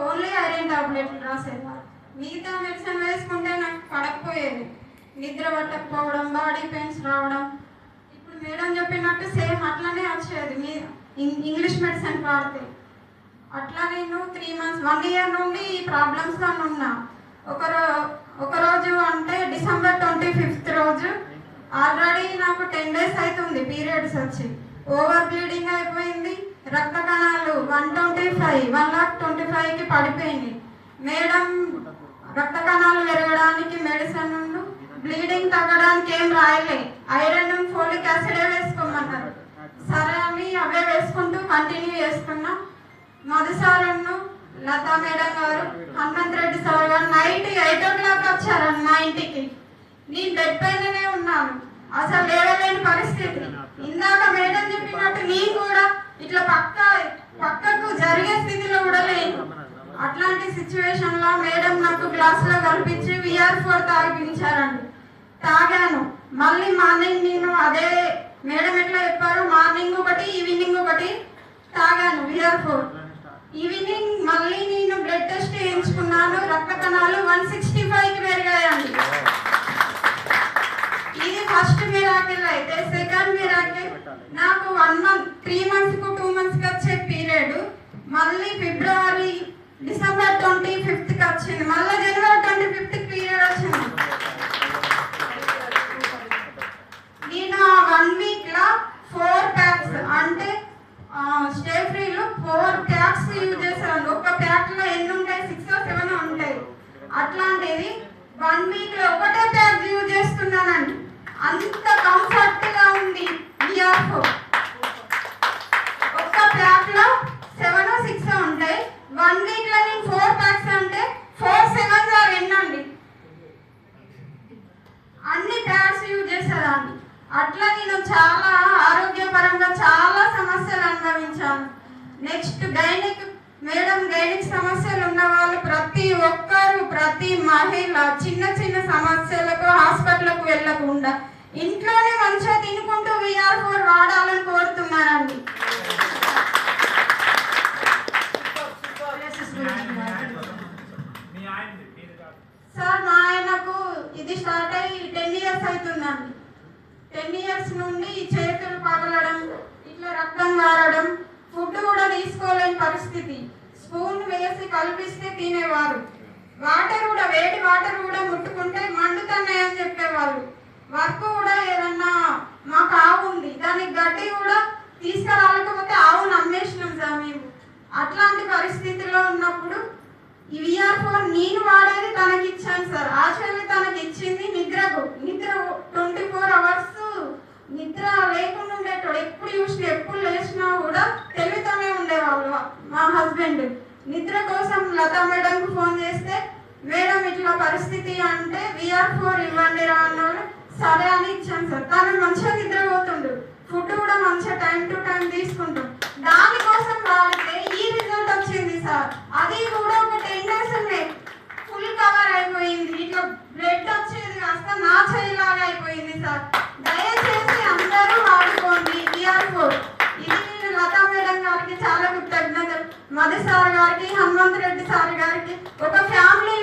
Only iron టాబ్లెట్లు రాసేవారు. మిగతా మెడిసిన్ వేసుకుంటే నాకు పడకపోయేది, నిద్ర పట్టకపోవడం, బాడీ పెయిన్స్ రావడం. ఇప్పుడు మేడం చెప్పినట్టు సేమ్ అట్లనే వచ్చేది మీ ఇంగ్లీష్ మెడిసిన్ వాడితే. అట్లా నేను 3 months 1 year నుండి ఈ ప్రాబ్లమ్స్తో ఉన్నా. ఒకరోజు అంటే December 25th రోజు ఆల్రెడీ నాకు 10 days అవుతుంది పీరియడ్స్ వచ్చి. ఓవర్ బ్లీడింగ్ అయిపోయింది, రక్త కణాలు 125కి పడిపోయింది. మేడం రక్త కణాలు పెరగడానికి మెడిసిన్, బ్లీడింగ్ తగ్గడానికి ఏం రాయలే, ఐరన్ ఫోలిక్ యాసిడే వేసుకోమన్నారు. సరే అని అవే వేసుకుంటూ కంటిన్యూ చేసుకున్నా. మధు సార్ను, లతా మేడం గారు, హనుమంత్ రెడ్డి సార్ గారు నైట్ 8 o'clock వచ్చారు మా ఇంటికి. నేను బెడ్ పైననే ఉన్నాను, అసలు లేవలేని పరిస్థితి. ఇందాక మేడం చెప్పినట్టు నేను కూడా ఇట్లా పక్కకు జరిగే స్థితిలో కూడా లేను. అట్లాంటి సిచ్యువేషన్లో మేడం నాకు గ్లాసులో కల్పించి VR4 తాగించారండి. తాగాను. మళ్ళీ మార్నింగ్ నేను అదే మేడం ఎట్లా చెప్పారు, మార్నింగ్ ఒకటి ఈవినింగ్ ఒకటి తాగాను VR4. ఈవినింగ్ మళ్ళీ నేను బ్లడ్ టెస్ట్ చేయించుకున్నాను, రక్త కణాలు 165కి పెరిగాయండి. ఇది ఫస్ట్ మిరాకిల్. అయితే సెకండ్ మిరాకిల్, నాకు 3 months 2 months వచ్చే పీరియడ్ మళ్ళీ December 25th వచ్చింది. మళ్ళీ January 25th పీరియడ్ వచ్చింది. నేను 1 week 4 packs అంటే స్టే ఫ్రీలో 4 packs యూజ్ చేశాను. ఒక ప్యాక్లో ఎన్ని ఉంటాయి, 6 or 7 ఉంటాయి. అట్లాంటిది 1 week ఒకటే ప్యాక్ యూజ్ చేస్తున్నానండి. అంత కంఫర్ట్గా ఉంది VR4. ఒక్క ప్యాక్లో 7 or 6 ఉంటాయి. 1 week నేను 4 packs అంటే 4 7s are ఎన్నండి, అన్ని ప్యాడ్స్ యూజ్ చేసేదాన్ని. అట్లా నేను చాలా ఆరోగ్యపరంగా చాలా సమస్యలు అనుభవించాను. నెక్స్ట్ గైనిక్ మేడం, గైనిక్ సమస్యలు ఉన్న వాళ్ళు ప్రతి ఒక్కరు, ప్రతి మహిళ చిన్న చిన్న సమస్యలకు హాస్పిటల్కు వెళ్ళకుండా ఇంట్లోనే మంచిగా తినుకుంటూ VR4 వాడాలని కోరుతున్నానండి. సార్ మా ఆయనకు ఇది స్టార్ట్ అయ్యి 10 years అవుతుందండి. 10 years నుండి చేతులు పగలడం, ఇట్లా రక్తం గారడం, ఫుడ్ కూడా తీసుకోలేని పరిస్థితి. స్పూన్ వేసి కలిపిస్తే తినేవారు. వాటర్ కూడా, వేడి వాటర్ కూడా ముట్టుకుంటే మండుతున్నాయని చెప్పేవాళ్ళు. వర్క్ కూడా ఏదన్నా, మాకు ఆవు ఉంది, దానికి గడ్డి కూడా తీసుకురాలేకపోతే ఆవును అమ్మేసినాం సార్ మేము. అట్లాంటి పరిస్థితిలో ఉన్నప్పుడు ఈ VR4 నేను వాడేది తనకి ఇచ్చాను సార్. యాక్చువల్లీ తనకి ఇచ్చింది నిద్ర 24 hours నిద్ర లేకుండా ఉండేటోడు. ఎప్పుడు లేచినా కూడా తెలివితోనే ఉండేవాళ్ళు. మా హస్బెండ్ నిద్ర కోసం లతా మేడంకు ఫోన్ చేస్తే, మేడం ఇట్లా పరిస్థితి అంటే VR4 ఇవ్వండి రా అన్నాడు. సరే అని ఇచ్చాను సార్. తను మంచిగా నిద్రపోతుండు, ఫుడ్ కూడా మంచిగా టైం టు టైం తీసుకుంటాం. దానికోసం వాడితే ఈ రిజల్ట్ వచ్చింది సార్. అది కూడా ఒక 10 days ఫుల్ కవర్ అయిపోయింది. ఇట్లా బ్లడ్ వచ్చేది కాస్త నా చేయిలాగా అయిపోయింది సార్. దయచేసి అందరూ వాడుకోండి VR4. ఇది నేను లతా మేడం గారికి చాలా కృతజ్ఞతలు, మధు సార్ గారికి, హనుమంత్ రెడ్డి సార్ గారికి, ఒక ఫ్యామిలీ